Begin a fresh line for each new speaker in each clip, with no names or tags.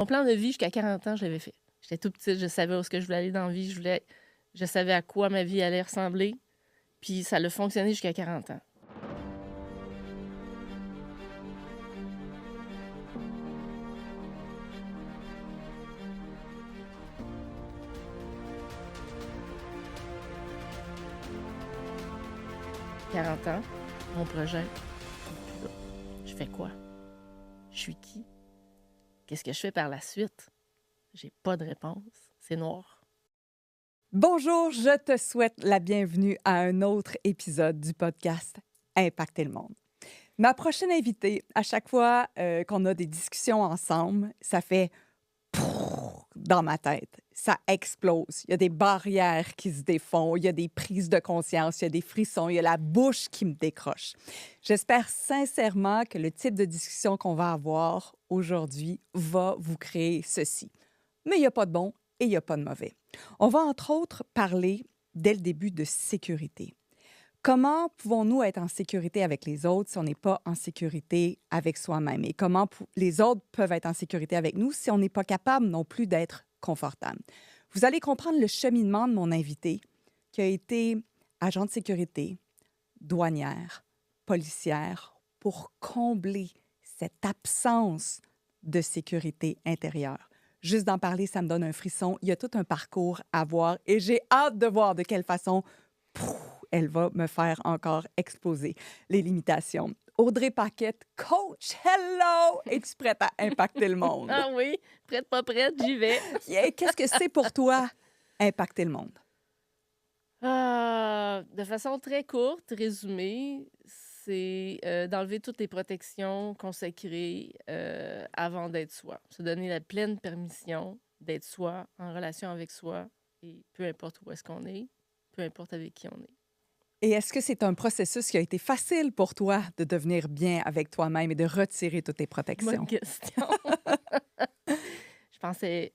Mon plan de vie jusqu'à 40 ans, je l'avais fait. J'étais toute petite, je savais où est-ce que je voulais aller dans la vie, je savais à quoi ma vie allait ressembler, puis ça a fonctionné jusqu'à 40 ans. « 40 ans, mon projet, puis là, je fais quoi? Je suis qui? Qu'est-ce que je fais par la suite? J'ai pas de réponse. C'est noir. »
Bonjour, je te souhaite la bienvenue à un autre épisode du podcast Impacter le monde. Ma prochaine invitée, à chaque fois qu'on a des discussions ensemble, ça fait dans ma tête. Ça explose. Il y a des barrières qui se défont, il y a des prises de conscience, il y a des frissons, il y a la bouche qui me décroche. J'espère sincèrement que le type de discussion qu'on va avoir aujourd'hui va vous créer ceci. Mais il n'y a pas de bon et il n'y a pas de mauvais. On va entre autres parler dès le début de sécurité. Comment pouvons-nous être en sécurité avec les autres si on n'est pas en sécurité avec soi-même? Et comment les autres peuvent être en sécurité avec nous si on n'est pas capable non plus d'être confortable? Vous allez comprendre le cheminement de mon invité qui a été agent de sécurité, douanière, policière pour combler cette absence de sécurité intérieure. Juste d'en parler, ça me donne un frisson. Il y a tout un parcours à voir et j'ai hâte de voir de quelle façon elle va me faire encore exploser les limitations. Audrey Paquette, coach, hello! Es-tu prête à impacter le monde?
Ah oui, prête, pas prête, j'y vais.
Yeah. Qu'est-ce que c'est pour toi, impacter le monde?
De façon très courte, résumée, c'est d'enlever toutes les protections consacrées avant d'être soi. Se donner la pleine permission d'être soi, en relation avec soi, et peu importe où est-ce qu'on est, peu importe avec qui on est.
Et est-ce que c'est un processus qui a été facile pour toi de devenir bien avec toi-même et de retirer toutes tes
Bonne
protections?
question. Je pensais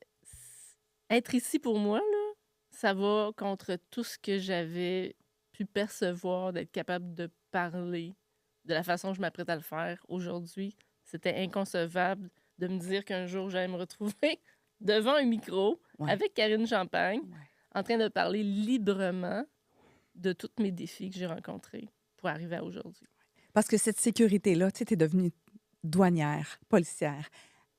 être ici pour moi, là, ça va contre tout ce que j'avais pu percevoir, d'être capable de parler de la façon que je m'apprête à le faire aujourd'hui. C'était inconcevable de me dire qu'un jour, j'allais me retrouver devant un micro
Ouais.
avec Karine Champagne,
Ouais.
en train de parler librement de tous mes défis que j'ai rencontrés pour arriver à aujourd'hui.
Parce que cette sécurité-là, tu sais, t'es devenue douanière, policière,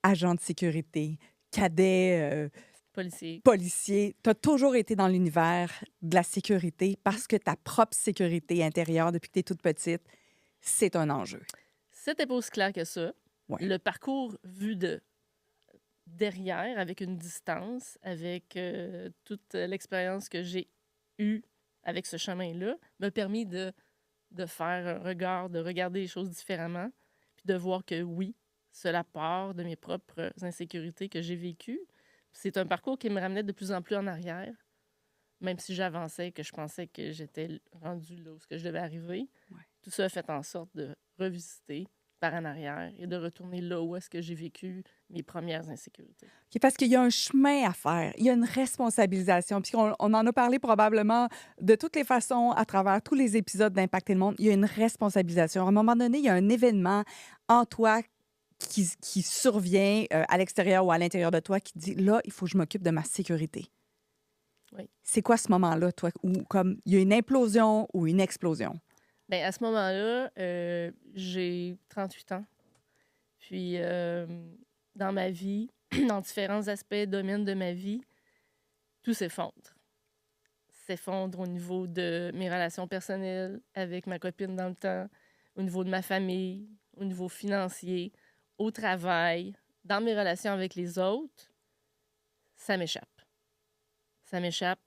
agent de sécurité, cadet,
Policier.
policier. Tu as toujours été dans l'univers de la sécurité parce que ta propre sécurité intérieure, depuis que tu es toute petite, c'est un enjeu.
C'était pas aussi clair que ça.
Ouais.
Le parcours vu de derrière, avec une distance, avec toute l'expérience que j'ai eue avec ce chemin-là, m'a permis de faire un regard, de regarder les choses différemment, puis de voir que oui, cela part de mes propres insécurités que j'ai vécues. C'est un parcours qui me ramenait de plus en plus en arrière, même si j'avançais, que je pensais que j'étais rendue là où je devais arriver.
Ouais.
Tout ça a fait en sorte de revisiter par en arrière et de retourner là où est-ce que j'ai vécu mes premières insécurités.
OK, parce qu'il y a un chemin à faire, il y a une responsabilisation. Puis on en a parlé probablement de toutes les façons à travers tous les épisodes d'Impacter le monde. Il y a une responsabilisation. À un moment donné, il y a un événement en toi qui survient à l'extérieur ou à l'intérieur de toi qui dit, là, il faut que je m'occupe de ma sécurité.
Oui.
C'est quoi ce moment-là, toi, où comme il y a une implosion ou une explosion?
Bien, à ce moment-là, j'ai 38 ans. Puis, dans ma vie, dans différents aspects, domaines de ma vie, tout s'effondre. S'effondre au niveau de mes relations personnelles avec ma copine dans le temps, au niveau de ma famille, au niveau financier, au travail, dans mes relations avec les autres, ça m'échappe. Ça m'échappe.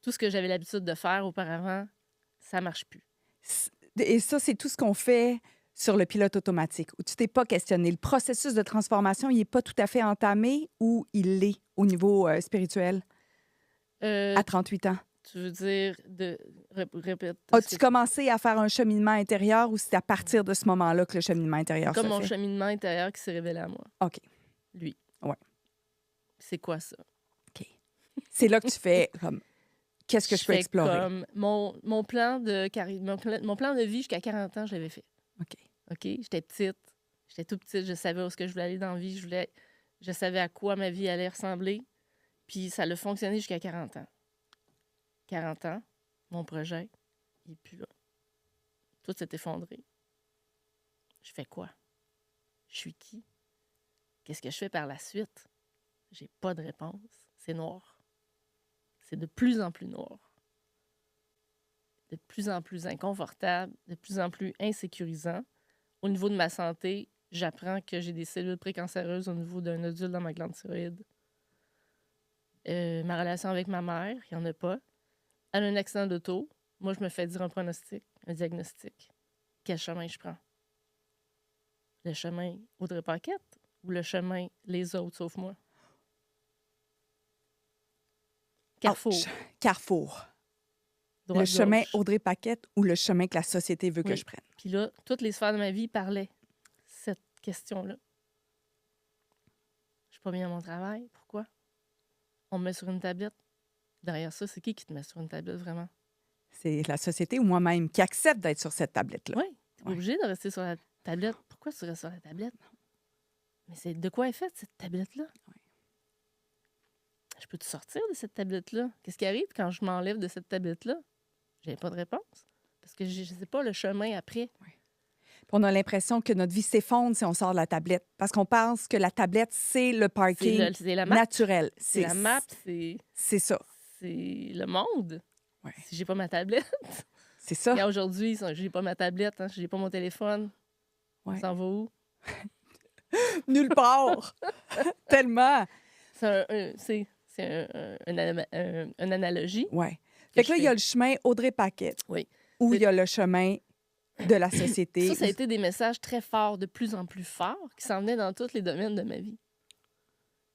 Tout ce que j'avais l'habitude de faire auparavant, ça marche plus.
Et ça, c'est tout ce qu'on fait sur le pilote automatique, où tu t'es pas questionné. Le processus de transformation, il n'est pas tout à fait entamé ou il l'est au niveau spirituel à 38 ans?
Tu veux dire de... Répète.
As-tu commencé à faire un cheminement intérieur ou c'est à partir de ce moment-là que le cheminement intérieur
Comme
se
mon
fait?
cheminement intérieur qui s'est révélé à moi.
OK.
Lui.
Ouais.
C'est quoi ça?
OK. C'est là que tu fais comme, qu'est-ce que je peux
fais
explorer?
comme mon plan mon plan de vie jusqu'à 40 ans, je l'avais fait.
OK.
OK? J'étais petite. J'étais toute petite. Je savais où est-ce que je voulais aller dans la vie. Je savais à quoi ma vie allait ressembler. Puis ça a fonctionné jusqu'à 40 ans. 40 ans, mon projet, il n'est plus là. Tout s'est effondré. Je fais quoi? Je suis qui? Qu'est-ce que je fais par la suite? J'ai pas de réponse. C'est noir. C'est de plus en plus noir. De plus en plus inconfortable, de plus en plus insécurisant. Au niveau de ma santé, j'apprends que j'ai des cellules précancéreuses au niveau d'un nodule dans ma glande thyroïde. Ma relation avec ma mère, il n'y en a pas. Elle a un accident d'auto. Moi, je me fais dire un pronostic, un diagnostic. Quel chemin je prends? Le chemin Audrey Paquette ou le chemin les autres sauf moi? Carrefour.
Ouch. Carrefour.
Droite,
Le chemin
gauche.
Audrey Paquette ou le chemin que la société veut que
Oui.
je prenne?
Puis là, toutes les sphères de ma vie parlaient cette question-là. Je suis pas bien à mon travail. Pourquoi? On me met sur une tablette. Derrière ça, c'est qui te met sur une tablette vraiment?
C'est la société ou moi-même qui accepte d'être sur cette tablette-là.
Oui, tu n'es pas
Ouais.
obligé de rester sur la tablette. Pourquoi tu restes sur la tablette? Mais c'est de quoi est faite, cette tablette-là?
Ouais.
Je peux te sortir de cette tablette-là? Qu'est-ce qui arrive quand je m'enlève de cette tablette-là? J'ai pas de réponse. Parce que je ne sais pas le chemin après.
Puis on a l'impression que notre vie s'effondre si on sort de la tablette. Parce qu'on pense que la tablette, c'est le parking
C'est la map.
naturel.
C'est la map,
C'est ça.
c'est le monde.
Ouais.
Si j'ai pas ma tablette.
C'est ça.
Et aujourd'hui, j'ai pas ma tablette, hein, j'ai pas mon téléphone.
Ouais.
On s'en va où?
Nulle part. Tellement.
C'est une analogie.
Ouais. Fait que là, il y a le chemin Audrey Paquette.
Oui.
Ou il y a le chemin de la société.
Ça a été des messages très forts, de plus en plus forts, qui s'en venaient dans tous les domaines de ma vie.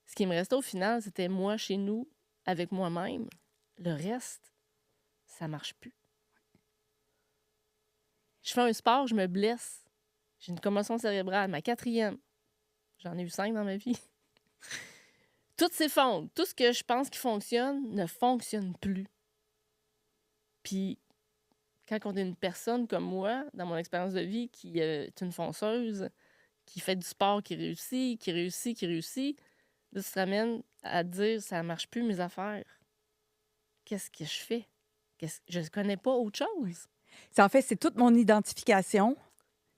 Ce qui me restait au final, c'était moi chez nous, avec moi-même. Le reste, ça marche plus. Je fais un sport, je me blesse. J'ai une commotion cérébrale, ma 4e. J'en ai eu 5 dans ma vie. Tout s'effondre. Tout ce que je pense qui fonctionne ne fonctionne plus. Puis, quand on est une personne comme moi, dans mon expérience de vie, qui est une fonceuse, qui fait du sport, qui réussit, là, ça te ramène à te dire, ça ne marche plus mes affaires. Qu'est-ce que je fais? Je ne connais pas autre chose.
En fait, c'est toute mon identification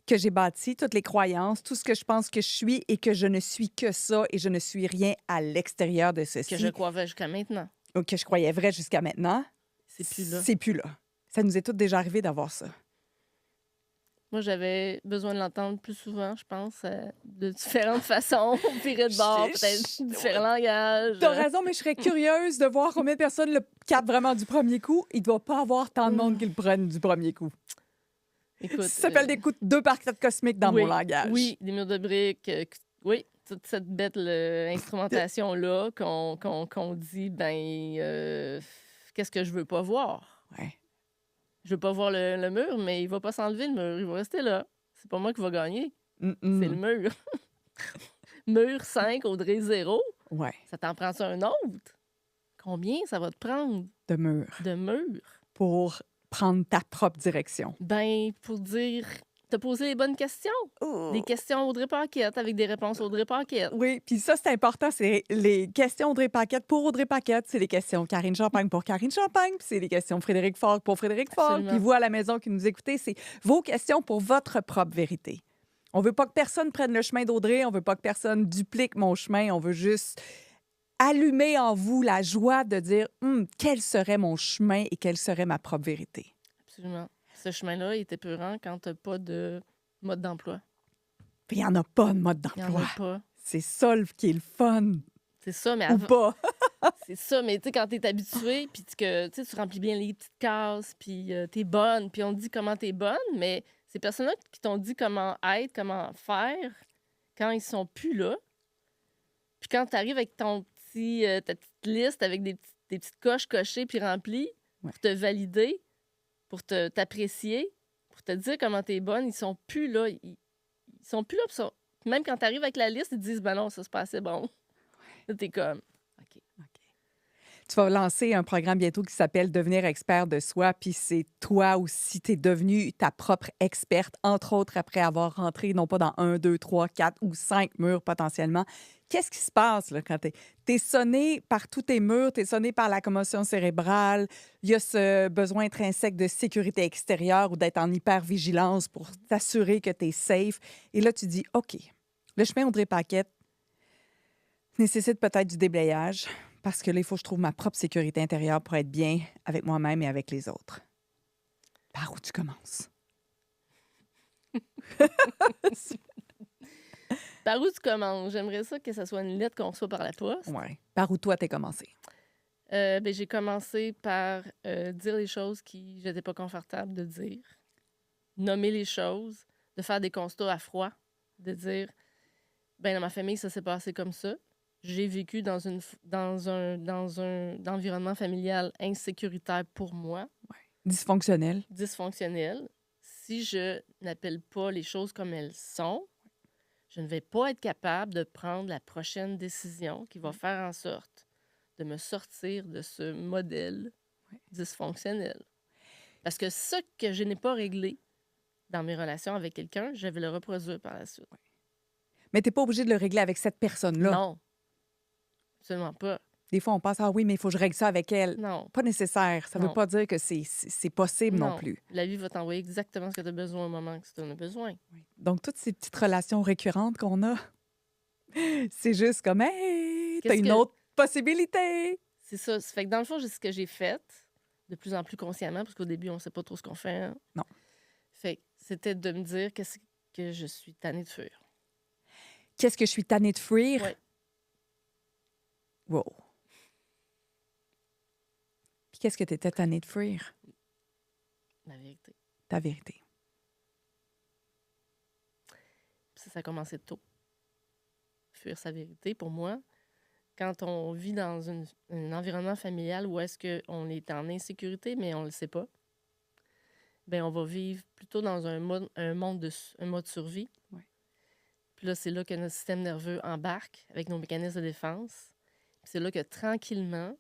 que j'ai bâtie, toutes les croyances, tout ce que je pense que je suis et que je ne suis que ça et je ne suis rien à l'extérieur de ceci.
Que je croyais jusqu'à maintenant.
Ou que je croyais vrai jusqu'à maintenant.
C'est plus là.
C'est plus là. Ça nous est toutes déjà arrivé d'avoir ça.
Moi, j'avais besoin de l'entendre plus souvent, je pense, de différentes façons, virer de bord, peut-être différents langages.
T'as raison, mais je serais curieuse de voir combien de personnes le captent vraiment du premier coup. Il ne doit pas avoir tant de monde qui le prennent du premier coup.
Écoute,
Ça s'appelle des coups de 2 par 4 cosmiques dans
oui,
mon langage.
Oui, des murs de briques. Oui, toute cette bête instrumentation-là qu'on dit, qu'est-ce que je veux pas voir?
Ouais.
Je veux pas voir le mur, mais il va pas s'enlever, le mur. Il va rester là. C'est pas moi qui va gagner. C'est le mur. Mur 5, Audrey 0.
Ouais.
Ça t'en prend un autre? Combien ça va te prendre
De mur.
de mur?
Pour prendre ta propre direction.
Pour dire, te poser les bonnes questions. Des questions Audrey Paquette avec des réponses Audrey Paquette.
Oui, puis ça, c'est important. C'est les questions Audrey Paquette pour Audrey Paquette. C'est les questions Karine Champagne pour Karine Champagne. Puis c'est les questions Frédéric Fogg pour Frédéric Fogg.
Absolument.
Puis vous, à la maison qui nous écoutez, c'est vos questions pour votre propre vérité. On veut pas que personne prenne le chemin d'Audrey. On veut pas que personne duplique mon chemin. On veut juste allumer en vous la joie de dire quel serait mon chemin et quelle serait ma propre vérité.
Absolument. Ce chemin-là, il est épeurant quand tu n'as pas de mode d'emploi.
Puis il n'y en a pas de mode
Il n'y en
d'emploi.
a pas.
C'est ça qui est le fun.
C'est ça, mais
Ou
avant...
pas.
C'est ça, mais tu sais, quand tu es habitué, puis que tu remplis bien les petites cases, puis tu es bonne, puis on te dit comment tu es bonne, mais ces personnes-là qui t'ont dit comment être, comment faire, quand ils sont plus là, puis quand tu arrives avec ta petite liste avec des petites coches cochées puis remplies pour te valider, pour t'apprécier, pour te dire comment tu es bonne, ils sont plus là. Ils sont plus là pour ça. Même quand tu arrives avec la liste, ils te disent « Ben non, ça, c'est pas assez bon. » Là, t'es comme « OK. »
Tu vas lancer un programme bientôt qui s'appelle Devenir expert de soi, puis c'est toi aussi, tu es devenue ta propre experte, entre autres après avoir rentré non pas dans 1, 2, 3, 4 ou 5 murs potentiellement. Qu'est-ce qui se passe là, quand tu es sonné par tous tes murs, tu es sonné par la commotion cérébrale, il y a ce besoin intrinsèque de sécurité extérieure ou d'être en hypervigilance pour t'assurer que tu es safe. Et là, tu dis, OK, le chemin Audrey-Paquette nécessite peut-être du déblayage. Parce que là, il faut que je trouve ma propre sécurité intérieure pour être bien avec moi-même et avec les autres. Par où tu commences?
Par où tu commences? J'aimerais ça que ce soit une lettre qu'on reçoit par la poste.
Ouais. Par où toi, t'es commencé?
J'ai commencé par dire les choses qui j'étais pas confortable de dire, nommer les choses, de faire des constats à froid, de dire, ben dans ma famille, ça s'est passé comme ça. J'ai vécu dans un environnement familial insécuritaire pour moi,
Dysfonctionnel.
dysfonctionnel. Si je n'appelle pas les choses comme elles sont, je ne vais pas être capable de prendre la prochaine décision qui va faire en sorte de me sortir de ce modèle dysfonctionnel. Parce que ce que je n'ai pas réglé dans mes relations avec quelqu'un, je vais le reproduire par la suite.
Mais t'es pas obligé de le régler avec cette personne-là.
Non, absolument pas.
Des fois, on pense, ah oui, mais il faut que je règle ça avec elle.
Non.
Pas nécessaire. Ça veut
Non.
pas dire que c'est possible non plus.
La vie va t'envoyer exactement ce que tu as besoin au moment que tu en as besoin.
Donc, toutes ces petites relations récurrentes qu'on a, c'est juste comme, hey, t'as une autre possibilité.
C'est ça. Ça fait que dans le fond, c'est ce que j'ai fait, de plus en plus consciemment, parce qu'au début, on ne sait pas trop ce qu'on fait. Hein?
Non.
Fait que c'était de me dire qu'est-ce que je suis tannée de fuir.
Qu'est-ce que je suis tannée de fuir?
Oui.
Wow. Puis qu'est-ce que tu étais tannée de fuir?
La vérité.
Ta vérité.
Ça a commencé tôt. Fuir sa vérité, pour moi, quand on vit dans un environnement familial où est-ce qu'on est en insécurité, mais on ne le sait pas, bien, on va vivre plutôt dans un mode survie.
Ouais.
Puis là, c'est là que notre système nerveux embarque avec nos mécanismes de défense. Puis c'est là que tranquillement,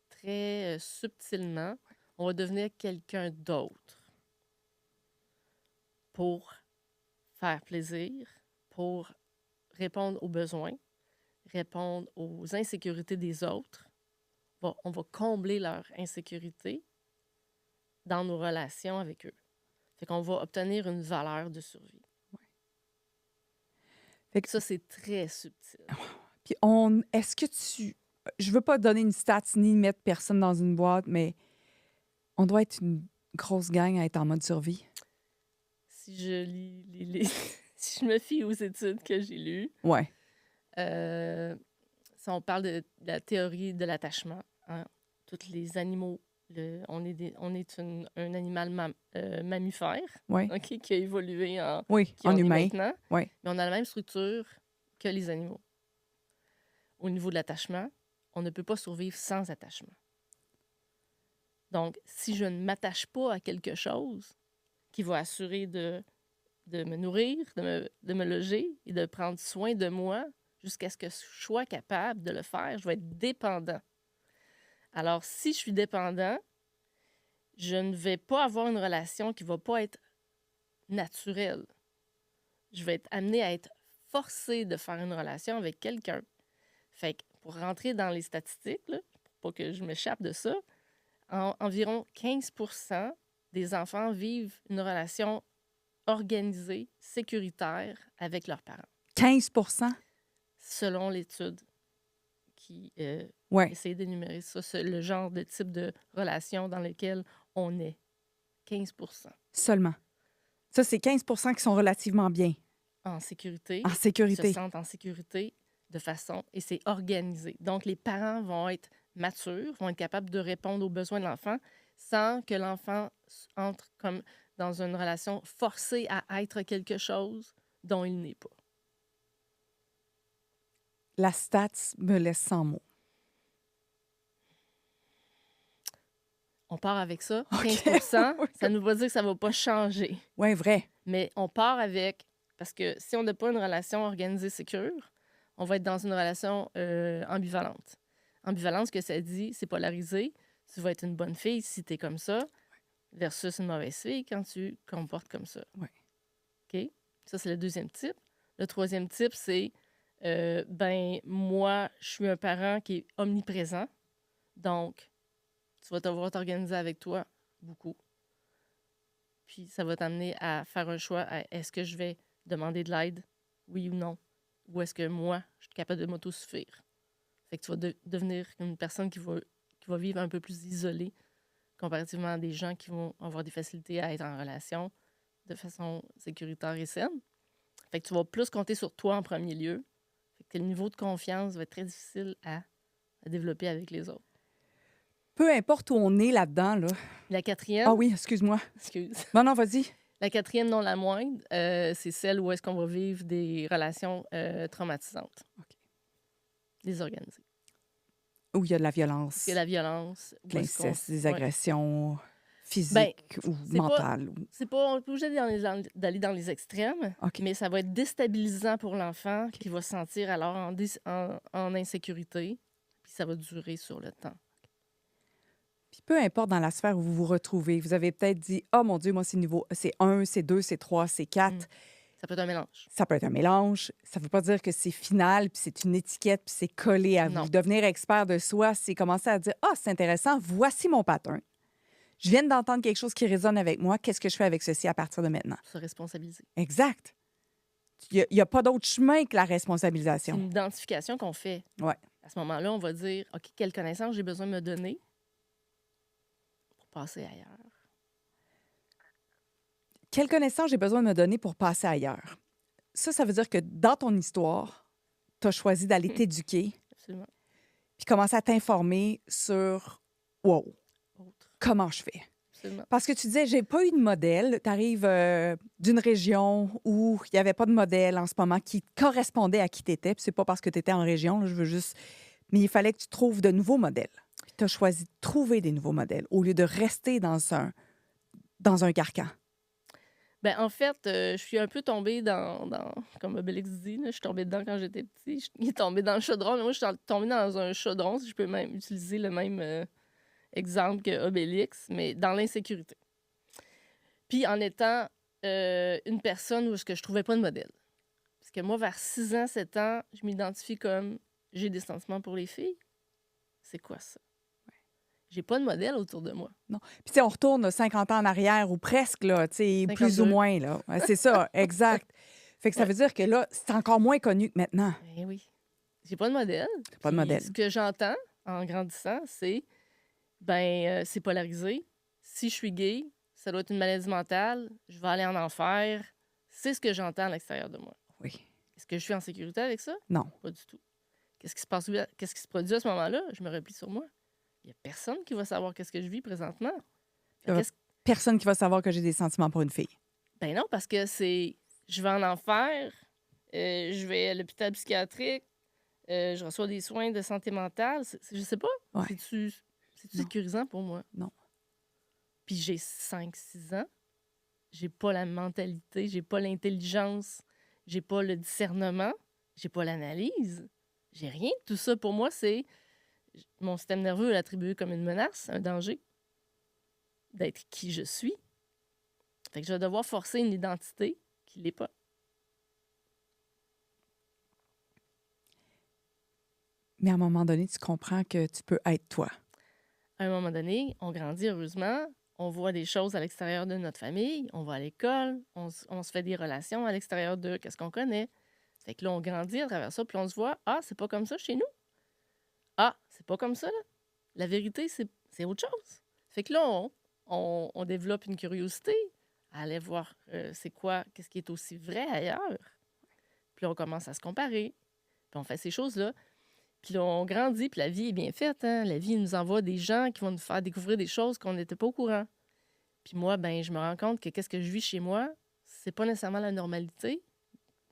très subtilement, on va devenir quelqu'un d'autre pour faire plaisir, pour répondre aux besoins, répondre aux insécurités des autres. On va combler leur insécurité dans nos relations avec eux. Fait qu'on va obtenir une valeur de survie.
Ouais. Fait que
ça, c'est très subtil.
Puis est-ce que je veux pas donner une stat ni mettre personne dans une boîte, mais on doit être une grosse gang à être en mode survie.
Si je lis si je me fie aux études que j'ai lues,
ouais.
Si on parle de la théorie de l'attachement, hein, tous les animaux, on est un animal mammifère,
ouais.
okay, qui a évolué en
humain.
Maintenant,
ouais.
Mais on a la même structure que les animaux. Au niveau de l'attachement, on ne peut pas survivre sans attachement. Donc, si je ne m'attache pas à quelque chose qui va assurer de me nourrir, de me loger et de prendre soin de moi jusqu'à ce que je sois capable de le faire, je vais être dépendant. Alors, si je suis dépendant, je ne vais pas avoir une relation qui ne va pas être naturelle. Je vais être amenée à être forcée de faire une relation avec quelqu'un. Fait que pour rentrer dans les statistiques, là, pour pas que je m'échappe de ça, environ 15% des enfants vivent une relation organisée, sécuritaire avec leurs parents.
15%?
Selon l'étude qui essaie d'énumérer ça, c'est le genre de type de relation dans lequel on est. 15%.
Seulement. Ça, c'est 15% qui sont relativement bien.
En sécurité.
En sécurité.
Se sentent en sécurité de façon... Et c'est organisé. Donc, les parents vont être matures, vont être capables de répondre aux besoins de l'enfant sans que l'enfant entre comme dans une relation forcée à être quelque chose dont il n'est pas.
La stats me laisse sans mots.
On part avec ça. 15%, ça nous va dire que ça ne va pas changer.
Oui, vrai.
Mais on part avec... Parce que si on n'a pas une relation organisée sécure, on va être dans une relation ambivalente. ambivalence que ça dit, c'est polarisé. Tu vas être une bonne fille si tu es comme ça, versus une mauvaise fille quand tu comportes comme ça.
Ouais.
OK? Ça, c'est le deuxième type. Le troisième type, c'est, moi, je suis un parent qui est omniprésent. Donc, tu vas devoir t'organiser avec toi beaucoup. Puis, ça va t'amener à faire un choix. Est-ce que je vais demander de l'aide, oui ou non? Ou est-ce que moi, je suis capable de m'autosuffire? Fait que tu vas devenir une personne qui va vivre un peu plus isolée comparativement à des gens qui vont avoir des facilités à être en relation de façon sécuritaire et saine. Fait que tu vas plus compter sur toi en premier lieu. Fait que le niveau de confiance va être très difficile à développer avec les autres.
Peu importe où on est là-dedans, là.
La quatrième,
Ah oui, excuse-moi.
excuse,
Non, vas-y.
la quatrième, non la moindre, c'est celle où est-ce qu'on va vivre des relations traumatisantes.
OK.
Désorganisées.
Où il y a de la violence,
C'est la violence.
de l'inceste, des
Ouais.
agressions
Ben,
physiques ou
c'est pas-
mentales.
C'est pas, on n'est pas obligé d'aller dans les extrêmes,
OK.
mais ça va être déstabilisant pour l'enfant qui va se sentir alors en insécurité, puis ça va durer sur le temps.
Puis peu importe dans la sphère où vous vous retrouvez, vous avez peut-être dit « Oh mon Dieu, moi, c'est niveau, c'est 1, c'est 2, c'est 3, c'est 4.
Ça peut être un mélange.
Ça peut être un mélange. Ça ne veut pas dire que c'est final, puis c'est une étiquette, puis c'est collé à
Non.
vous. Devenir expert de soi, c'est commencer à dire « Ah, c'est intéressant, voici mon pattern. Je viens d'entendre quelque chose qui résonne avec moi. Qu'est-ce que je fais avec ceci à partir de maintenant? »
Se responsabiliser.
Exact. Il n'y a pas d'autre chemin que la
C'est
responsabilisation.
une identification qu'on fait.
Ouais.
À ce moment-là, on va dire, OK, quelle connaissance j'ai besoin de me donner pour passer ailleurs?
Quelle connaissance j'ai besoin de me donner pour passer ailleurs? Ça veut dire que dans ton histoire, tu as choisi d'aller t'éduquer
Absolument.
puis commencer à t'informer sur « Wow,
Autre.
comment je fais? »
Absolument.
Parce que tu disais, j'ai pas eu de modèle. Tu arrives d'une région où il n'y avait pas de modèle en ce moment qui correspondait à qui tu étais. Puis c'est pas parce que tu étais en région, là, je veux juste... Mais il fallait que tu trouves de nouveaux modèles. Puis tu as choisi de trouver des nouveaux modèles au lieu de rester dans un carcan.
Ben, en fait, je suis un peu tombée comme Obélix dit, là, je suis tombée dedans quand j'étais petit. Il est tombé dans le chaudron, mais moi, je suis tombée dans un chaudron, si je peux même utiliser le même exemple que Obélix, mais dans l'insécurité. Puis en étant une personne où je trouvais pas de modèle. Parce que moi, vers 6 ans, 7 ans, je m'identifie comme j'ai des sentiments pour les filles. C'est quoi ça? J'ai pas de modèle autour de moi.
Non. Puis, tu sais, on retourne 50 ans en arrière ou presque, là, tu sais, plus
52.
ou moins, là. Ouais, c'est ça, exact. Fait que ça veut dire que là, c'est encore moins connu que maintenant.
Ben oui. J'ai pas de modèle.
Pas de
Puis
modèle.
ce que j'entends en grandissant, c'est c'est polarisé. Si je suis gay, ça doit être une maladie mentale. Je vais aller en enfer. C'est ce que j'entends à l'extérieur de moi.
Oui.
Est-ce que je suis en sécurité avec ça?
Non.
Pas du tout. Qu'est-ce qui se passe? Qu'est-ce qui se produit à ce moment-là? Je me replie sur moi. Il n'y a personne qui va savoir qu'est-ce que je vis présentement. Fait qu'est-ce-
Personne qui va savoir que j'ai des sentiments pour une fille.
Ben non, parce que c'est... Je vais en enfer, je vais à l'hôpital psychiatrique, je reçois des soins de santé mentale. Je sais pas.
Ouais.
C'est-tu
Non.
sécurisant pour moi?
Non.
Puis j'ai 5-6 ans. J'ai pas la mentalité, j'ai pas l'intelligence, j'ai pas le discernement, j'ai pas l'analyse. J'ai rien de tout ça. Pour moi, c'est... Mon système nerveux l'attribue comme une menace, un danger d'être qui je suis. Fait que je vais devoir forcer une identité qui l'est pas.
Mais à un moment donné, tu comprends que tu peux être toi.
À un moment donné, on grandit heureusement, on voit des choses à l'extérieur de notre famille, on va à l'école, on se fait des relations à l'extérieur de qu'est-ce qu'on connaît. Fait que là, on grandit à travers ça, puis on se voit, ah, c'est pas comme ça chez nous. Ah, c'est pas comme ça, là. La vérité, c'est autre chose. Fait que là, on développe une curiosité à aller voir c'est quoi, qu'est-ce qui est aussi vrai ailleurs. Puis là, on commence à se comparer, puis on fait ces choses-là. Puis là, on grandit, puis la vie est bien faite. Hein? La vie nous envoie des gens qui vont nous faire découvrir des choses qu'on n'était pas au courant. Puis moi, je me rends compte que qu'est-ce que je vis chez moi, c'est pas nécessairement la normalité.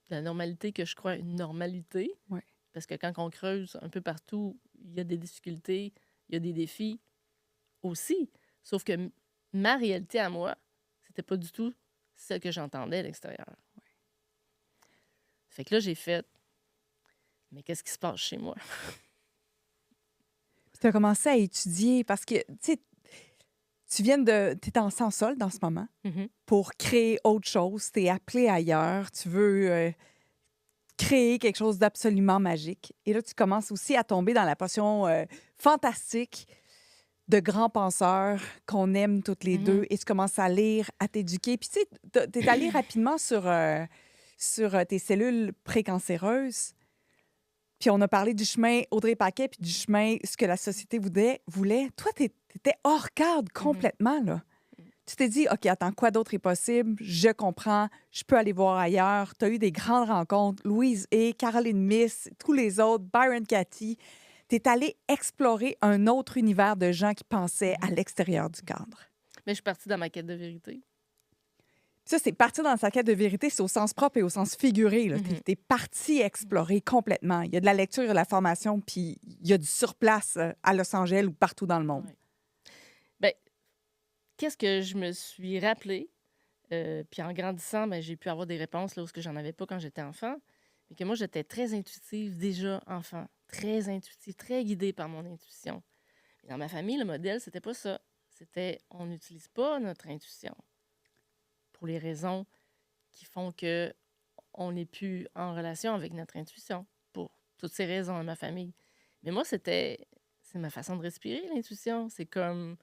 La normalité que je crois une normalité.
Ouais.
Parce que quand on creuse un peu partout, il y a des difficultés, il y a des défis aussi. Sauf que ma réalité à moi, c'était pas du tout celle que j'entendais à l'extérieur.
Ouais.
Fait que là, j'ai fait... Mais qu'est-ce qui se passe chez moi?
Tu as commencé à étudier parce que, tu sais, tu viens de... Tu es en sans-solde en ce moment
Mhm.
pour créer autre chose. Tu es appelé ailleurs. Tu veux créer quelque chose d'absolument magique. Et là, tu commences aussi à tomber dans la passion fantastique de grands penseurs qu'on aime toutes les deux.
Mhm.
Et tu commences à lire, à t'éduquer. Puis, tu sais, tu es allé rapidement sur tes cellules précancéreuses. Puis on a parlé du chemin Audrey Paquet, puis du chemin ce que la société voulait. Toi, tu étais hors cadre
Mhm.
complètement, là. Tu t'es dit, OK, attends, quoi d'autre est possible? Je comprends, je peux aller voir ailleurs. Tu as eu des grandes rencontres. Louise et Caroline Miss, tous les autres, Byron Katie. Tu es allé explorer un autre univers de gens qui pensaient à
Mhm.
l'extérieur du cadre.
Mais je suis partie dans ma quête de vérité.
Ça, c'est partir dans sa quête de vérité, c'est au sens propre et au sens figuré. Tu
Mhm.
es, parti explorer complètement. Il y a de la lecture, il y a de la formation, puis il y a du surplace à Los Angeles ou partout dans le monde.
Ouais. Ben, qu'est-ce que je me suis rappelé? Puis en grandissant, ben, j'ai pu avoir des réponses là où ce que j'en avais pas quand j'étais enfant. Mais que moi, j'étais très intuitive déjà enfant. Très intuitive, très guidée par mon intuition. Et dans ma famille, le modèle, c'était pas ça. C'était on n'utilise pas notre intuition pour les raisons qui font que on n'est plus en relation avec notre intuition. Pour toutes ces raisons dans ma famille. Mais moi, c'est ma façon de respirer, l'intuition. C'est comme,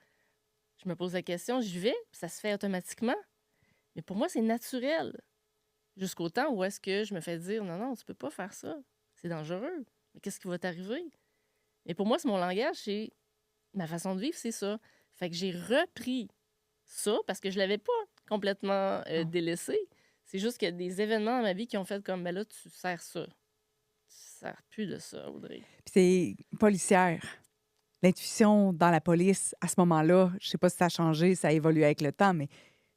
je me pose la question, j'y vais, puis ça se fait automatiquement. Mais pour moi, c'est naturel. Jusqu'au temps où est-ce que je me fais dire, non, non, tu peux pas faire ça. C'est dangereux. Mais qu'est-ce qui va t'arriver? Et pour moi, c'est mon langage, c'est ma façon de vivre, c'est ça. Fait que j'ai repris ça parce que je l'avais pas complètement
Non.
délaissé. C'est juste qu'il y a des événements dans ma vie qui ont fait comme, ben là, tu sers ça. Tu sers plus de ça, Audrey.
Puis c'est policière. L'intuition dans la police, à ce moment-là, je sais pas si ça a changé, ça a évolué avec le temps, mais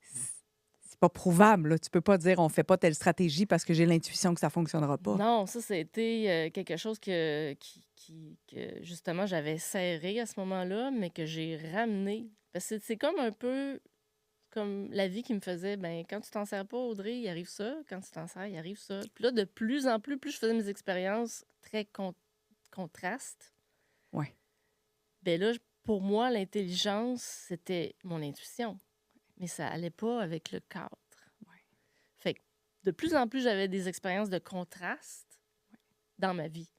c'est pas prouvable. Là. Tu peux pas dire on fait pas telle stratégie parce que j'ai l'intuition que ça fonctionnera pas.
Non, ça a été quelque chose que justement, j'avais serré à ce moment-là, mais que j'ai ramené. Parce que c'est comme un peu comme la vie qui me faisait, ben quand tu t'en sers pas, Audrey, il arrive ça. Quand tu t'en sers, il arrive ça. Puis là, de plus en plus, plus je faisais mes expériences très contrastes,
Ouais.
ben là, pour moi, l'intelligence, c'était mon intuition. Mais ça allait pas avec le cadre.
Ouais.
Fait que de plus en plus, j'avais des expériences de contraste dans ma vie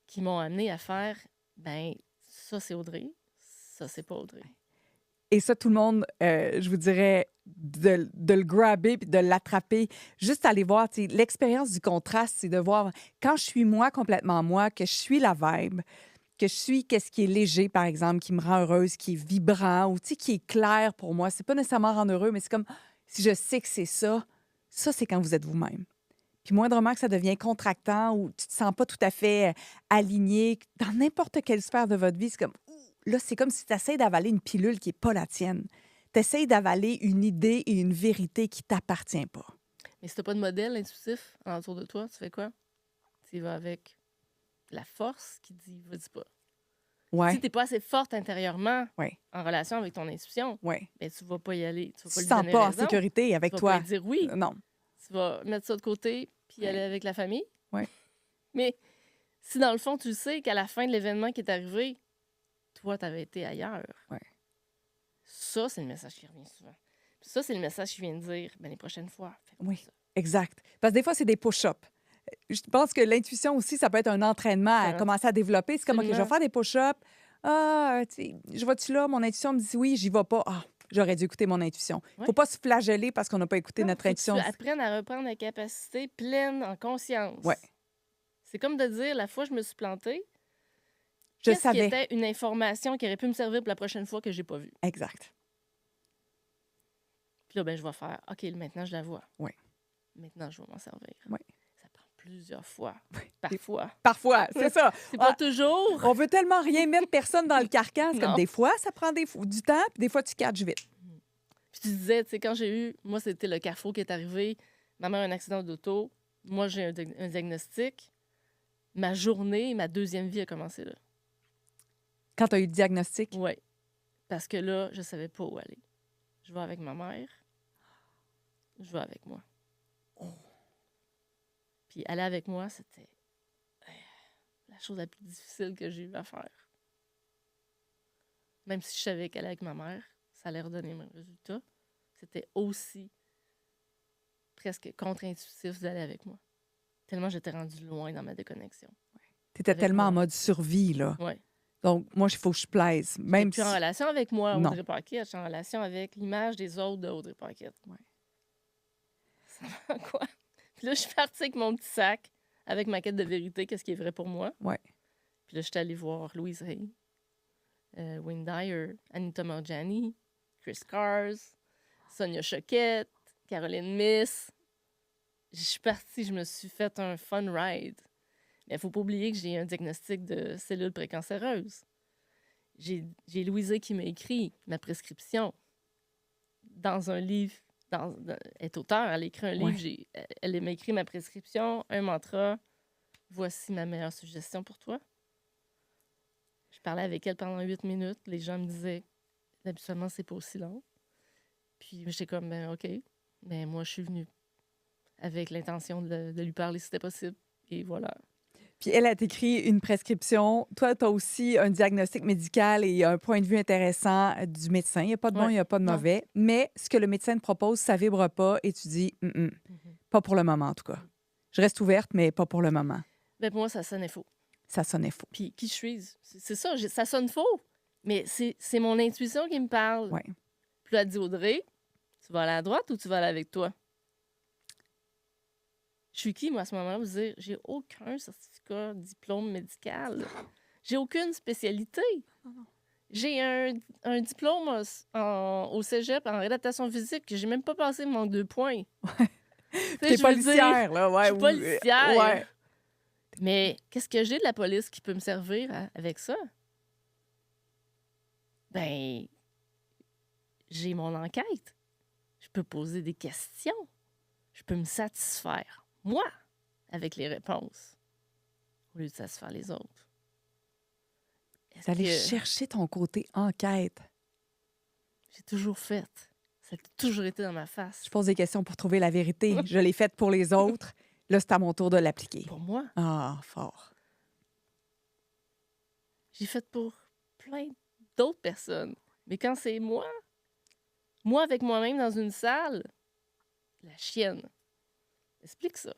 qui m'ont amené à faire, ben ça, c'est Audrey, ça, c'est pas Audrey.
Et ça, tout le monde, je vous dirais, de le grabber puis de l'attraper. Juste aller voir, tu sais, l'expérience du contraste, c'est de voir quand je suis moi, complètement moi, que je suis la vibe, que je suis qu'est-ce qui est léger, par exemple, qui me rend heureuse, qui est vibrant ou tu sais, qui est clair pour moi. C'est pas nécessairement rendre heureux, mais c'est comme si je sais que c'est ça, ça, c'est quand vous êtes vous-même. Puis moindrement que ça devient contractant ou tu te sens pas tout à fait aligné dans n'importe quelle sphère de votre vie, c'est comme ouh, là, c'est comme si tu essaies d'avaler une pilule qui n'est pas la tienne. Tu essaies d'avaler une idée et une vérité qui t'appartient pas.
Mais si t'as pas de modèle intuitif autour de toi, tu fais quoi? Tu y vas avec la force qui dit vas-y pas. Si
Ouais,
t'es pas assez forte intérieurement
ouais,
en relation avec ton intuition,
ouais.
ben tu vas pas y aller. Tu vas
Tu
pas
te
lui
sens
donner
pas en
raison.
sécurité
Tu
avec
vas pas lui
toi.
dire oui.
Non.
Tu vas mettre ça de côté puis aller
Ouais,
avec la famille.
ouais.
Mais si dans le fond, tu sais qu'à la fin de l'événement qui est arrivé, toi, t'avais été ailleurs.
Ouais.
Ça, c'est le message qui revient souvent. Puis ça, c'est le message qui vient de dire, ben, les prochaines fois, fais pas
Oui,
ça.
exact. Parce que des fois, c'est des push-ups. Je pense que l'intuition aussi, ça peut être un entraînement à commencer à développer. C'est comme, OK, je vais
Absolument.
faire des push-ups. Ah, tu sais, je vais-tu là? Mon intuition me dit oui, j'y vais pas. Ah, j'aurais dû écouter mon intuition. Il
Ouais.
faut pas se flageller parce qu'on n'a pas écouté
Non,
notre
faut que tu
intuition.
apprennes à reprendre la capacité pleine en conscience.
Ouais.
C'est comme de dire, la fois que je me suis plantée,
Je
qu'est-ce qui
savais.
était une information qui aurait pu me servir pour la prochaine fois que j'ai pas vue?
Exact.
Puis là, ben, je vais faire, OK, maintenant, je la vois.
Ouais.
Maintenant, je vais m'en servir.
Ouais.
Ça prend plusieurs fois.
Ouais.
Parfois.
Parfois, c'est ça.
C'est pas
Ah,
toujours.
on veut tellement rien mettre personne dans le carcan. C'est comme
Non.
des fois, ça prend du temps, puis des fois, tu catches vite.
Puis tu disais, tu sais, quand j'ai eu, moi, c'était le carrefour qui est arrivé. Ma mère a un accident d'auto. Moi, j'ai un diagnostic. Ma journée, ma deuxième vie a commencé là.
Quand tu as eu le diagnostic,
Oui. Parce que là, je savais pas où aller. Je vais avec ma mère. Je vais avec moi. Puis aller avec moi, c'était la chose la plus difficile que j'ai eu à faire. Même si je savais qu'elle allait avec ma mère, ça allait redonner mes résultats. C'était aussi presque contre-intuitif d'aller avec moi. Tellement j'étais rendue loin dans ma déconnexion.
Tu étais
Avec
tellement en
moi.
mode survie, là.
Ouais.
Donc, moi, il faut que je plaise.
J'étais
Même
plus en
si...
relation avec moi,
Non.
Audrey Paquette. J'étais en relation avec l'image des autres de Audrey Paquette.
Ouais.
Ça va quoi? Puis là, je suis partie avec mon petit sac, avec ma quête de vérité, qu'est-ce qui est vrai pour moi.
Ouais.
Puis là, j'étais allée voir Louise Hay, Wayne Dyer, Anita Moorjani, Chris Cars, Sonia Choquette, Caroline Miss. Je suis partie, je me suis fait un fun ride. Mais il ne faut pas oublier que j'ai un diagnostic de cellules précancéreuses. J'ai Louise qui m'a écrit ma prescription dans un livre. Elle est auteure, elle a écrit un livre. Elle m'a écrit ma prescription, un mantra. Voici ma meilleure suggestion pour toi. Je parlais avec elle pendant 8 minutes. Les gens me disaient, habituellement, c'est pas aussi long. Puis j'étais comme, ben OK. Mais moi, je suis venue avec l'intention de lui parler si c'était possible. Et voilà.
Puis elle a écrit une prescription. Toi, tu as aussi un diagnostic médical et un point de vue intéressant du médecin. Il n'y a pas de bon, il n'y a pas de mauvais. Mais ce que le médecin te propose, ça ne vibre pas et tu dis, pas pour le moment, en tout cas. Je reste ouverte, mais pas pour le moment.
Ben pour moi, ça sonnait faux.
Ça sonnait faux.
Puis qui je suis? C'est ça, ça sonne faux. Mais c'est mon intuition qui me parle.
Ouais.
Puis là, elle dit, Audrey, tu vas aller à droite ou tu vas aller avec toi? Je suis qui, moi, à ce moment-là? Vous dire, j'ai aucun certificat, diplôme médical. J'ai aucune spécialité. J'ai un diplôme au cégep en réadaptation physique que j'ai même pas passé mon 2 points.
T'es policière, là, ouais.
Je suis policière.
Ouais.
Mais qu'est-ce que j'ai de la police qui peut me servir avec ça? Ben, j'ai mon enquête. Je peux poser des questions. Je peux me satisfaire, moi, avec les réponses, au lieu de satisfaire les autres.
D'aller chercher ton côté enquête.
J'ai toujours fait. Ça a toujours été dans ma face.
Je pose des questions pour trouver la vérité. Je l'ai faite pour les autres. Là, c'est à mon tour de l'appliquer.
Pour moi.
Ah, fort.
J'ai fait pour plein d'autres personnes. Mais quand c'est moi avec moi-même dans une salle, la chienne. Explique ça.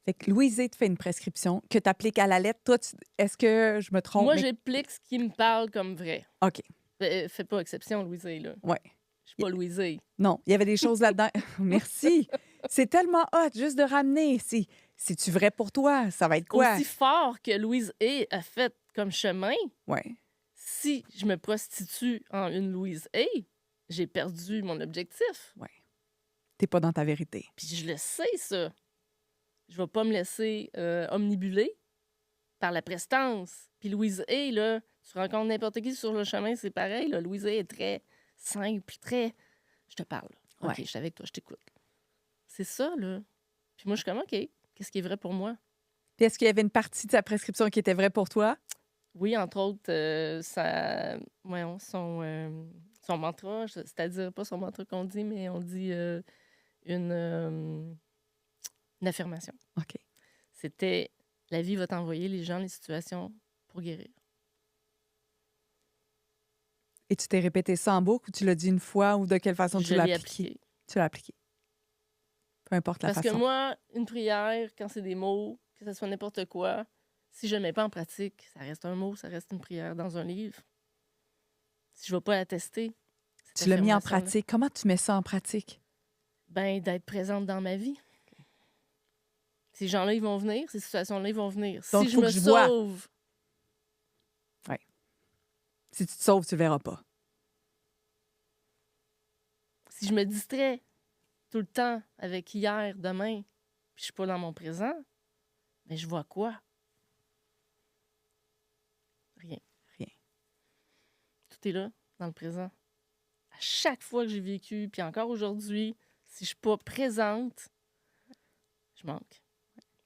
Fait que Louise te fait une prescription que tu appliques à la lettre. Toi, est-ce que je me trompe?
Moi, j'applique ce qui me parle comme vrai.
OK.
Fais pas exception, Louise, là.
Ouais.
Je suis pas Louise.
Non, il y avait des choses là-dedans. Merci. C'est tellement hot juste de ramener. C'est-tu vrai pour toi? Ça va être quoi?
Aussi fort que Louise a fait comme chemin,
ouais.
Si je me prostitue en une Louise A, j'ai perdu mon objectif.
Ouais. T'es pas dans ta vérité.
Puis je le sais, ça. Je vais pas me laisser omnibuler par la prestance. Puis Louise A, là, tu rencontres n'importe qui sur le chemin, c'est pareil. Là. Louise A est très simple, très... Je te parle. OK, je suis avec toi, je t'écoute. C'est ça, là. Puis moi, je suis comme, OK, qu'est-ce qui est vrai pour moi?
Puis est-ce qu'il y avait une partie de ta prescription qui était vraie pour toi?
Oui, entre autres, son mantra, c'est-à-dire pas son mantra qu'on dit, mais on dit une affirmation.
OK.
C'était « La vie va t'envoyer les gens, les situations pour guérir ».
Et tu t'es répété ça en boucle ou tu l'as dit une fois ou de quelle façon tu l'as appliqué? Tu l'as appliqué. Peu importe la façon.
Parce que moi, une prière, quand c'est des mots, que ce soit n'importe quoi, si je ne le mets pas en pratique, ça reste un mot, ça reste une prière dans un livre. Si je ne vais pas la tester...
Tu l'as mis en pratique. Comment tu mets ça en pratique?
Ben, d'être présente dans ma vie. Okay. Ces gens-là, ils vont venir. Ces situations-là, ils vont venir. Donc, si je me sauve...
Oui. Si tu te sauves, tu ne verras pas.
Si je me distrais tout le temps avec hier, demain, puis je ne suis pas dans mon présent, mais je vois quoi? Rien.
Rien.
Tout est là, dans le présent. À chaque fois que j'ai vécu, puis encore aujourd'hui, si je ne suis pas présente, je manque.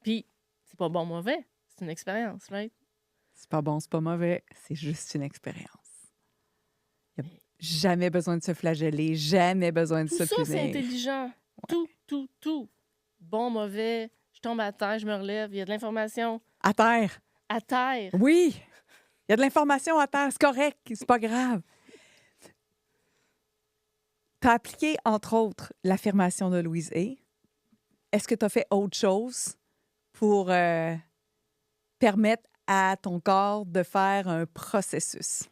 Puis, c'est pas bon, mauvais. C'est une expérience, right?
C'est pas bon, c'est pas mauvais. C'est juste une expérience. Il n'y a jamais besoin de se flageller, jamais besoin de se punir.
Tout ça, c'est intelligent. Ouais. Tout. Bon, mauvais, je tombe à terre, je me relève, il y a de l'information.
À terre.
À terre.
Oui. Il y a de l'information à terre, c'est correct, c'est pas grave. Tu as appliqué, entre autres, l'affirmation de Louise A. Est-ce que tu as fait autre chose pour permettre à ton corps de faire un processus?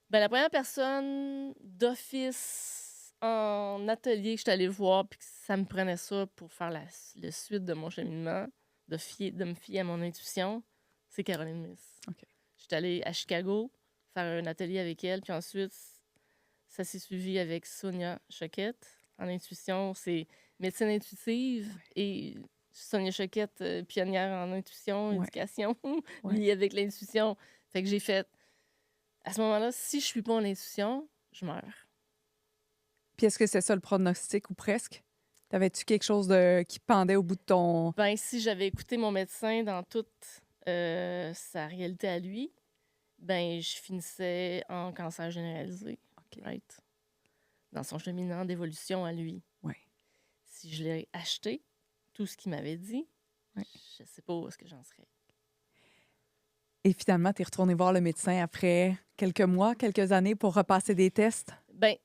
Ben, la première personne d'office en atelier que je suis allée voir, puis que ça me prenait ça pour faire la suite de mon cheminement, de me fier à mon intuition, c'est Caroline Myss.
OK.
Je suis allée à Chicago faire un atelier avec elle, puis ensuite, ça s'est suivi avec Sonia Choquette. En intuition, c'est médecine intuitive et Sonia Choquette, pionnière en intuition,
Ouais.
éducation,
Ouais.
liée avec l'intuition. Fait que j'ai fait... À ce moment-là, si je suis pas en intuition, je meurs.
Puis est-ce que c'est ça le pronostic ou presque? T'avais-tu quelque chose qui pendait au bout de ton...
Ben, si j'avais écouté mon médecin dans toute sa réalité à lui, ben, je finissais en cancer généralisé.
OK.
Right? Dans son cheminement d'évolution à lui.
Ouais.
Si je l'ai acheté, tout ce qu'il m'avait dit,
Ouais.
je sais pas où est-ce que j'en serais.
Et finalement, tu es retourné voir le médecin après quelques mois, quelques années pour repasser des tests?
Ben,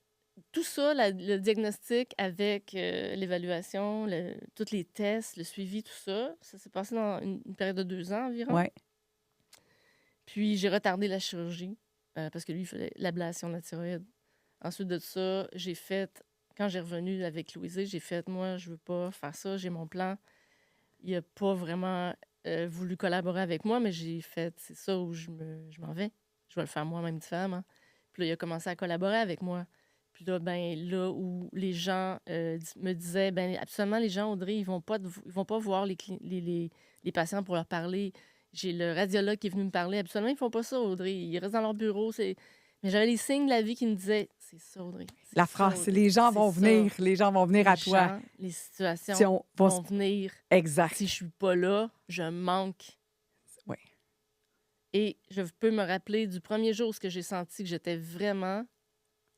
tout ça, le diagnostic avec l'évaluation, tous les tests, le suivi, tout ça, ça s'est passé dans une période de 2 ans environ.
Oui.
Puis j'ai retardé la chirurgie parce que lui, il fallait l'ablation de la thyroïde. Ensuite de ça, j'ai fait, quand j'ai revenu avec Louise, j'ai fait, moi, je veux pas faire ça, j'ai mon plan. Il a pas vraiment voulu collaborer avec moi, mais j'ai fait, c'est ça où je m'en vais. Je vais le faire moi-même différemment. Puis là, il a commencé à collaborer avec moi. Puis là, ben, là où les gens me disaient, ben absolument, les gens, Audrey, ils vont pas voir les patients pour leur parler. J'ai le radiologue qui est venu me parler. Absolument, ils font pas ça, Audrey. Ils restent dans leur bureau. Mais j'avais les signes de la vie qui me disaient, c'est ça, Audrey.
La phrase, c'est les gens vont venir. Les gens vont venir à toi.
Les situations vont venir.
Exact.
Si je suis pas là, je manque.
Oui.
Et je peux me rappeler du premier jour où j'ai senti que j'étais vraiment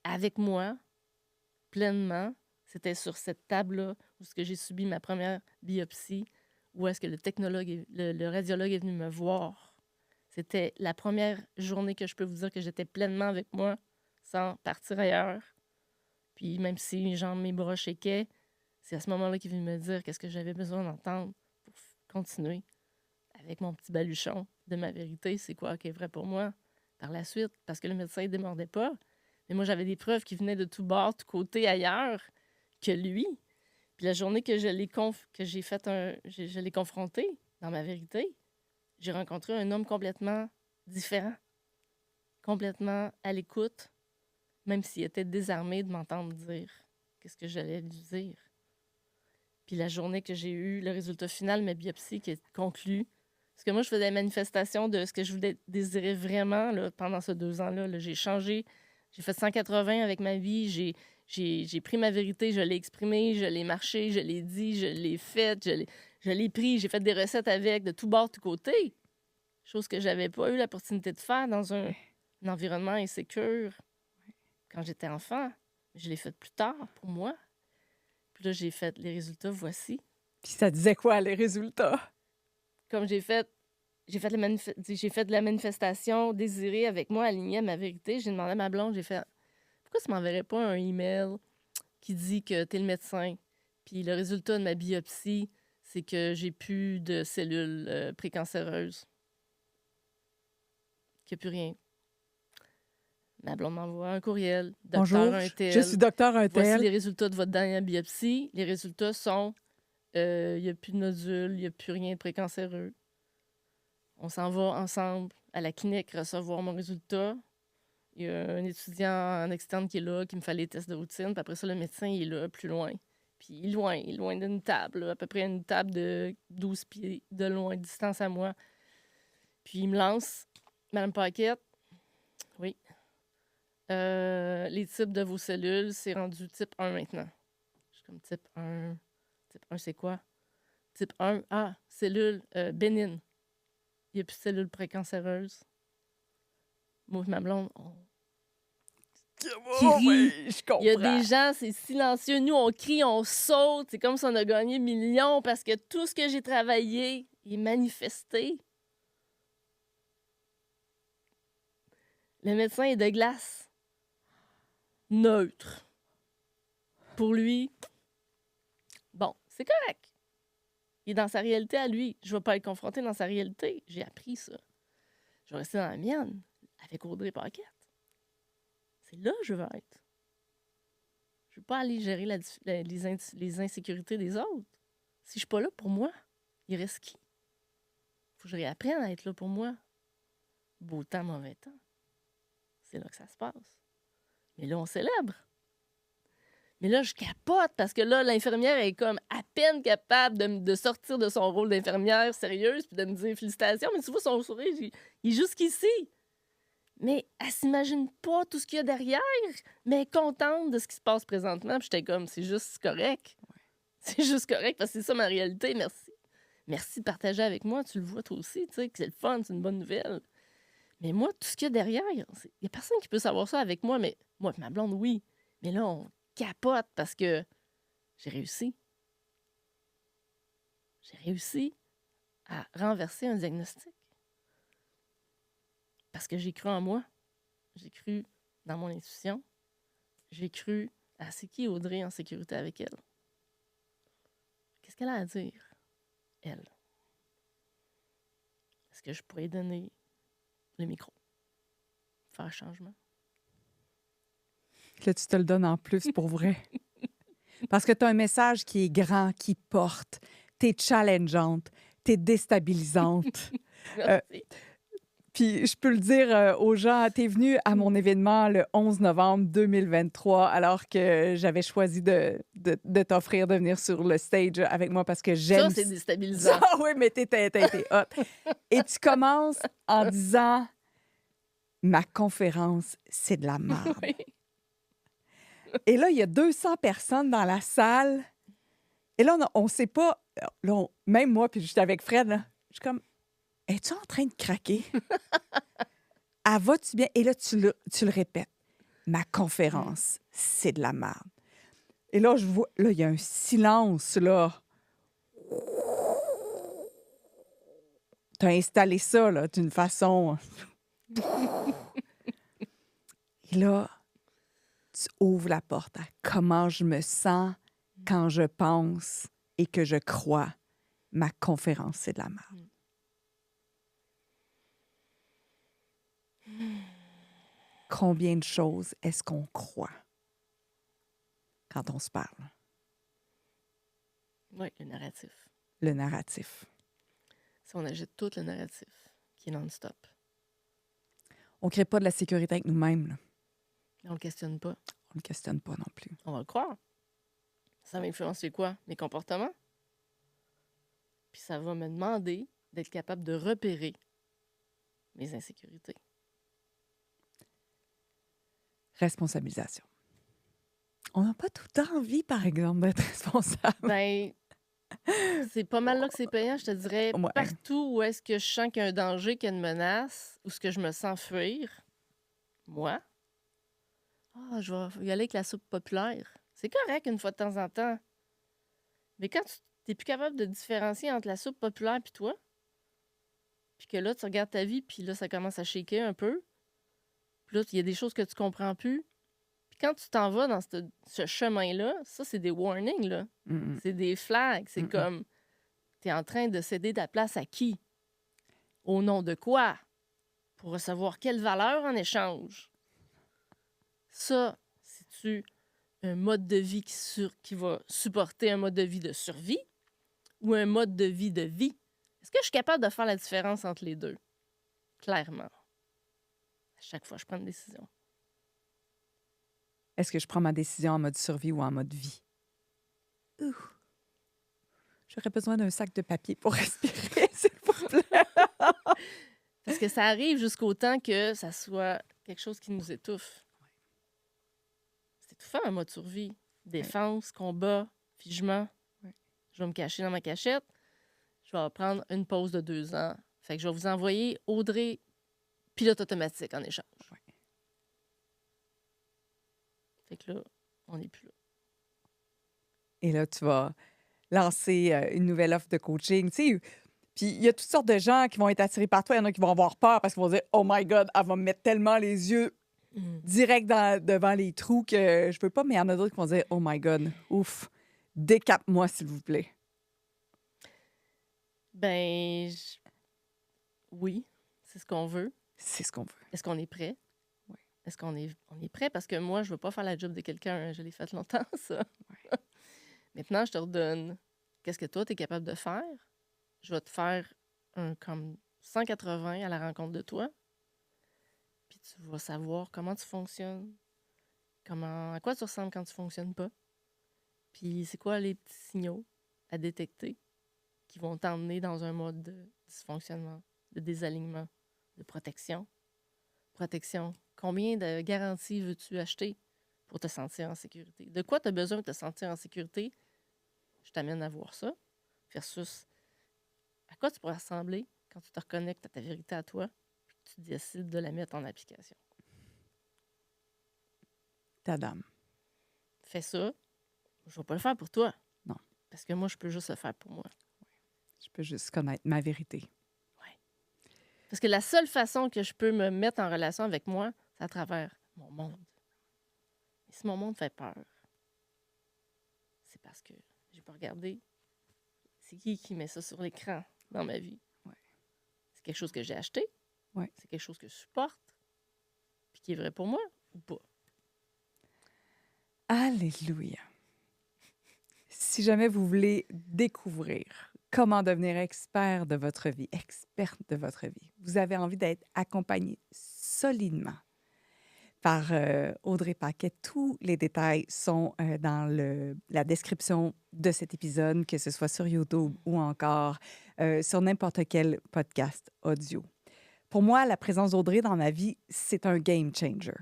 avec moi, pleinement. C'était sur cette table-là où j'ai subi ma première biopsie, où est-ce que le technologue, le radiologue est venu me voir. C'était la première journée que je peux vous dire que j'étais pleinement avec moi, sans partir ailleurs. Puis même si mes bras shakeaient, c'est à ce moment-là qu'il est venu me dire qu'est-ce que j'avais besoin d'entendre pour continuer avec mon petit baluchon de ma vérité. C'est quoi qui est vrai pour moi par la suite? Parce que le médecin ne démordait pas. Mais moi, j'avais des preuves qui venaient de tout bord, tout côté, ailleurs que lui. Puis la journée que je l'ai confronté dans ma vérité, j'ai rencontré un homme complètement différent, complètement à l'écoute, même s'il était désarmé de m'entendre dire qu'est-ce que j'allais lui dire. Puis la journée que j'ai eu le résultat final, ma biopsie qui est conclue, parce que moi, je faisais la manifestation de ce que je voulais désirer vraiment là, pendant ces 2 ans-là. Là, j'ai changé, j'ai fait 180 avec ma vie, j'ai pris ma vérité, je l'ai exprimée, je l'ai marché, je l'ai dit, je l'ai faite, je l'ai pris, j'ai fait des recettes avec, de tout bord, de tout côté. Chose que j'avais pas eu l'opportunité de faire dans un environnement insécure quand j'étais enfant. Je l'ai fait plus tard, pour moi. Puis là, j'ai fait les résultats, voici.
Puis ça disait quoi, les résultats?
Comme j'ai fait de la manifestation désirée avec moi, alignée à ma vérité. J'ai demandé à ma blonde, j'ai fait « Pourquoi tu m'enverrais pas un email qui dit que tu es le médecin? Puis le résultat de ma biopsie, c'est que j'ai plus de cellules précancéreuses. Qu'il n'y a plus rien. » Ma blonde m'envoie un courriel.
Bonjour, je suis docteur Untel.
Voici les résultats de votre dernière biopsie. Les résultats sont il n'y a plus de nodules, il n'y a plus rien de précancéreux. On s'en va ensemble à la clinique recevoir mon résultat. Il y a un étudiant en externe qui est là, qui me fait les tests de routine. Puis après ça, le médecin il est là, plus loin. Puis il est loin d'une table, là, à peu près une table de 12 pieds de loin, de distance à moi. Puis il me lance, Madame Paquette, oui, les types de vos cellules, c'est rendu type 1 maintenant. Je suis comme type 1. Type 1, c'est quoi? Type 1, cellules bénignes. Il n'y a plus de cellules précancéreuses. Moi, ma blonde, qui rit.
Je comprends.
Il y a des gens, c'est silencieux. Nous, on crie, on saute. C'est comme si on a gagné millions parce que tout ce que j'ai travaillé est manifesté. Le médecin est de glace. Neutre. Pour lui, bon, c'est correct. Il est dans sa réalité à lui. Je ne vais pas être confrontée dans sa réalité. J'ai appris ça. Je vais rester dans la mienne avec Audrey Paquette. C'est là que je veux être. Je ne veux pas aller gérer les insécurités des autres. Si je ne suis pas là pour moi, il reste qui? Il faut que je réapprenne à être là pour moi. Beau temps, mauvais temps. C'est là que ça se passe. Mais là, on célèbre. Mais là, je capote parce que là, l'infirmière est comme à peine capable de sortir de son rôle d'infirmière sérieuse puis de me dire félicitations. Mais tu vois, son sourire, il est jusqu'ici. Mais elle s'imagine pas tout ce qu'il y a derrière, mais elle est contente de ce qui se passe présentement. Puis j'étais comme, c'est juste correct. C'est juste correct parce que c'est ça ma réalité. Merci. Merci de partager avec moi. Tu le vois toi aussi, tu sais, que c'est le fun, c'est une bonne nouvelle. Mais moi, tout ce qu'il y a derrière, il n'y a personne qui peut savoir ça avec moi. Mais moi et ma blonde, oui. Mais là, on capote parce que j'ai réussi. J'ai réussi à renverser un diagnostic. Parce que j'ai cru en moi. J'ai cru dans mon intuition. J'ai cru à c'est qui Audrey en sécurité avec elle. Qu'est-ce qu'elle a à dire, elle? Est-ce que je pourrais donner le micro? Faire un changement?
Là, tu te le donnes en plus pour vrai. Parce que tu as un message qui est grand, qui porte. Tu es challengeante, tu es déstabilisante.
Merci.
Puis je peux le dire aux gens, tu es venu à mon événement le 11 novembre 2023 alors que j'avais choisi de t'offrir de venir sur le stage avec moi parce que j'aime...
Ça, c'est déstabilisant.
Ah oui, mais t'es hot. Et tu commences en disant, ma conférence, c'est de la merde.
Oui.
Et là, il y a 200 personnes dans la salle. Et là, on ne sait pas... Là, même moi, puis j'étais avec Fred, là, je suis comme, es-tu en train de craquer? Ah, vas-tu bien? Et là, tu le répètes. Ma conférence, c'est de la merde. Et là, je vois, là, il y a un silence, là. Tu as installé ça, là, d'une façon... Et là, tu ouvres la porte à comment je me sens quand je pense et que je crois. Ma conférence, c'est de la merde. Combien de choses est-ce qu'on croit quand on se parle?
Oui, le narratif.
Le narratif.
Si on agite tout le narratif, qui est non-stop.
On ne crée pas de la sécurité avec nous-mêmes, là.
Mais on le questionne pas.
On ne le questionne pas non plus.
On va le croire. Ça va influencer quoi? Mes comportements? Puis ça va me demander d'être capable de repérer mes insécurités.
Responsabilisation. On n'a pas tout le temps envie, par exemple, d'être responsable.
Ben, c'est pas mal là que c'est payant, je te dirais.
Ouais.
Partout où est-ce que je sens qu'il y a un danger, qu'il y a une menace, ou ce que je me sens fuir, moi, je vais y aller avec la soupe populaire. C'est correct une fois de temps en temps. Mais quand tu n'es plus capable de différencier entre la soupe populaire et toi, puis que là, tu regardes ta vie, puis là, ça commence à shaker un peu, puis là, il y a des choses que tu comprends plus. Puis quand tu t'en vas dans ce chemin-là, ça, c'est des warnings, là.
Mm-mm.
C'est des flags. C'est
Mm-mm.
comme, tu es en train de céder ta place à qui? Au nom de quoi? Pour recevoir quelle valeur en échange? Ça, c'est-tu un mode de vie qui va supporter un mode de vie de survie ou un mode de vie de vie? Est-ce que je suis capable de faire la différence entre les deux? Clairement. À chaque fois, je prends une décision.
Est-ce que je prends ma décision en mode survie ou en mode vie? Ouh. J'aurais besoin d'un sac de papier pour respirer, s'il vous plaît.
Parce que ça arrive jusqu'au temps que ça soit quelque chose qui nous étouffe. C'est étouffant, un mode survie. Défense, combat, figement. Je vais me cacher dans ma cachette. Je vais prendre une pause de 2 ans. Fait que je vais vous envoyer Audrey, pilote automatique en échange.
Ouais.
Fait que là, on n'est plus là.
Et là, tu vas lancer une nouvelle offre de coaching. Tu sais, Puis il y a toutes sortes de gens qui vont être attirés par toi. Il y en a qui vont avoir peur parce qu'ils vont dire « Oh my God, elle va me mettre tellement les yeux direct devant les trous que je peux pas. » Mais il y en a d'autres qui vont dire « Oh my God, ouf, décape-moi s'il vous plaît. »
Ben, oui, c'est ce qu'on veut.
C'est ce qu'on veut.
Est-ce qu'on est prêt?
Oui.
Est-ce qu'on est, on est prêt? Parce que moi, je veux pas faire la job de quelqu'un. Je l'ai fait longtemps, ça.
Ouais.
Maintenant, je te redonne. Qu'est-ce que toi, tu es capable de faire? Je vais te faire un comme 180 à la rencontre de toi. Puis tu vas savoir comment tu fonctionnes. À quoi tu ressembles quand tu fonctionnes pas. Puis c'est quoi les petits signaux à détecter qui vont t'emmener dans un mode de dysfonctionnement, de désalignement, de protection. Protection. Combien de garanties veux-tu acheter pour te sentir en sécurité? De quoi tu as besoin de te sentir en sécurité? Je t'amène à voir ça. Versus à quoi tu pourrais ressembler quand tu te reconnectes à ta vérité à toi et que tu décides de la mettre en application.
Ta dame.
Fais ça. Je ne vais pas le faire pour toi.
Non.
Parce que moi, je peux juste le faire pour moi.
Je peux juste connaître ma vérité.
Parce que la seule façon que je peux me mettre en relation avec moi, c'est à travers mon monde. Et si mon monde fait peur, c'est parce que j'ai pas regardé c'est qui met ça sur l'écran dans ma vie.
Ouais.
C'est quelque chose que j'ai acheté.
Ouais.
C'est quelque chose que je supporte. Puis qui est vrai pour moi ou pas.
Alléluia. Si jamais vous voulez découvrir comment devenir expert de votre vie, experte de votre vie, vous avez envie d'être accompagné solidement par Audrey Paquet. Tous les détails sont dans la description de cet épisode, que ce soit sur YouTube ou encore sur n'importe quel podcast audio. Pour moi, la présence d'Audrey dans ma vie, c'est un game changer.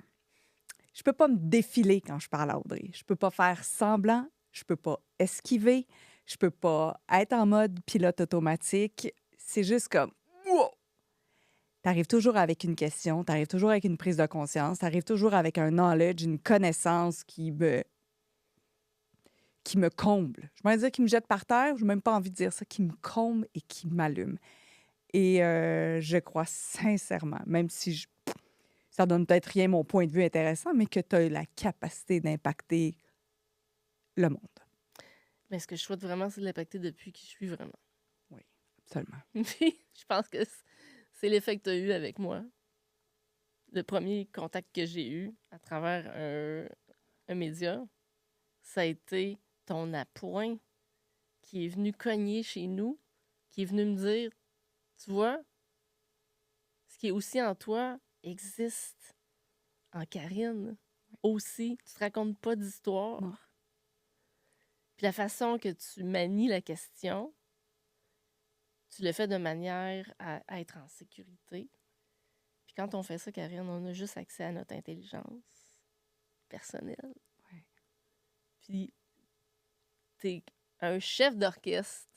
Je peux pas me défiler quand je parle à Audrey. Je peux pas faire semblant, je peux pas esquiver, je peux pas être en mode pilote automatique. C'est juste comme wow! T'arrives toujours avec une question, t'arrives toujours avec une prise de conscience, t'arrives toujours avec un knowledge, une connaissance qui me comble. Je vais dire qui me jette par terre, je n'ai même pas envie de dire ça, qui me comble et qui m'allume. Et je crois sincèrement, même si ça donne peut-être rien mon point de vue intéressant, mais que tu as la capacité d'impacter le monde.
Mais ce que je souhaite vraiment, c'est de l'impacter depuis qui je suis vraiment.
Oui, absolument.
Puis, je pense que c'est l'effet que tu as eu avec moi. Le premier contact que j'ai eu à travers un média, ça a été ton appoint qui est venu cogner chez nous, qui est venu me dire, tu vois, ce qui est aussi en toi existe en Karine aussi. Tu te racontes pas d'histoire.
Non.
Puis la façon que tu manies la question, tu le fais de manière à être en sécurité. Puis quand on fait ça, Karine, on a juste accès à notre intelligence personnelle.
Ouais.
Puis t'es un chef d'orchestre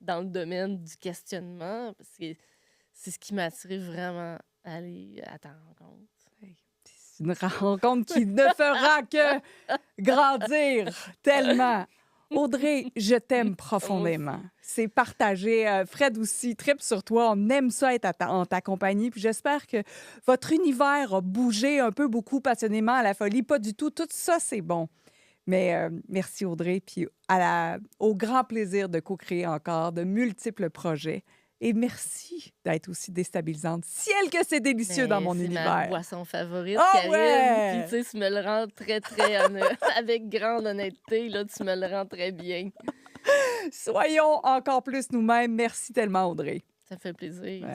dans le domaine du questionnement, parce que c'est ce qui m'a attiré vraiment à aller à ta rencontre.
C'est une rencontre qui ne fera que grandir tellement. Audrey, je t'aime profondément. C'est partagé. Fred aussi, tripe sur toi. On aime ça être en ta compagnie. Puis j'espère que votre univers a bougé un peu, beaucoup, passionnément, à la folie. Pas du tout. Tout ça, c'est bon. Mais merci Audrey. Puis au grand plaisir de co-créer encore de multiples projets. Et merci d'être aussi déstabilisante. Ciel que c'est délicieux dans mon univers.
C'est ma boisson favorite,
Oh,
Karine.
ouais!
Puis tu sais, tu me le rends très, très avec grande honnêteté, là, tu me le rends très bien.
Soyons encore plus nous-mêmes. Merci tellement, Audrey.
Ça fait plaisir.
Ouais.